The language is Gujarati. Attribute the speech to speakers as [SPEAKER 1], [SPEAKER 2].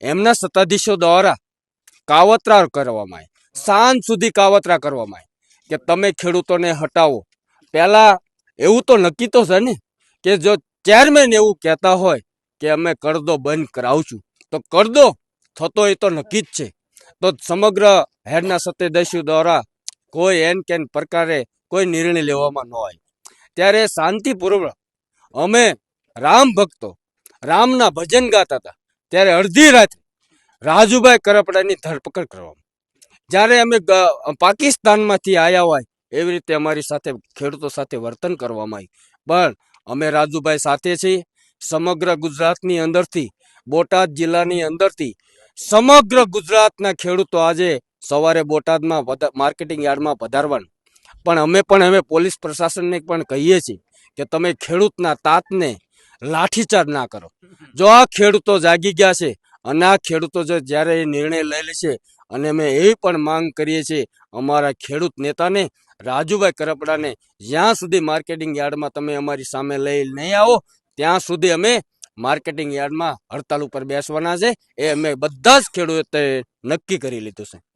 [SPEAKER 1] એમના સત્તાધીશો દ્વારા કાવતરા કરવામાં આવે, સાંજ સુધી કાવતરા કરવામાં આવે કે તમે ખેડૂતોને હટાવો. પહેલા એવું તો નક્કી તો છે ને કે જો ચેરમેન એવું કહેતા હોય કે અમે કરદો બંધ કરાવશું તો કરદો થતો એ તો નક્કી જ છે. તો સમગ્ર હેડના સત્તાધીશો દ્વારા કોઈ એન કેન પ્રકારે કોઈ નિર્ણય લેવામાં ન આવે. ત્યારે શાંતિપૂર્વક અમે રામ ભક્તો રામના ભજન ગાતા હતા. ત્યારે અડધી રાત્રે રાજુભાઈ કરપડાની ધરપકડ કરવામાં. જ્યારે અમે પાકિસ્તાનમાંથી આવ્યા હોય એવી રીતે અમારી સાથે ખેડૂતો સાથે વર્તન કરવામાં આવ્યું. પણ અમે રાજુભાઈ સાથે છીએ. સમગ્ર ગુજરાતની અંદરથી, બોટાદ જિલ્લાની અંદરથી સમગ્ર ગુજરાતના ખેડૂતો આજે સવારે બોટાદમાં માર્કેટિંગ યાર્ડમાં પધારવાનું. પણ અમે પોલીસ પ્રશાસનને પણ કહીએ છીએ કે તમે ખેડૂતના તાતને લાઠીચાર્જ ના કરો. જો આ ખેડૂતો જાગી ગયા છે અને આ ખેડૂતો જો જ્યારે એ નિર્ણય લઈ લેશે, અને અમે એવી પણ માંગ કરીએ છીએ અમારા ખેડૂત નેતાને રાજુભાઈ કરપડાને, જ્યાં સુધી માર્કેટિંગ યાર્ડમાં તમે અમારી સામે લઈ નહીં આવો ત્યાં સુધી અમે માર્કેટિંગ યાર્ડમાં હડતાલ ઉપર બેસવાના છે. એ અમે બધા જ ખેડૂતોએ નક્કી કરી લીધું છે.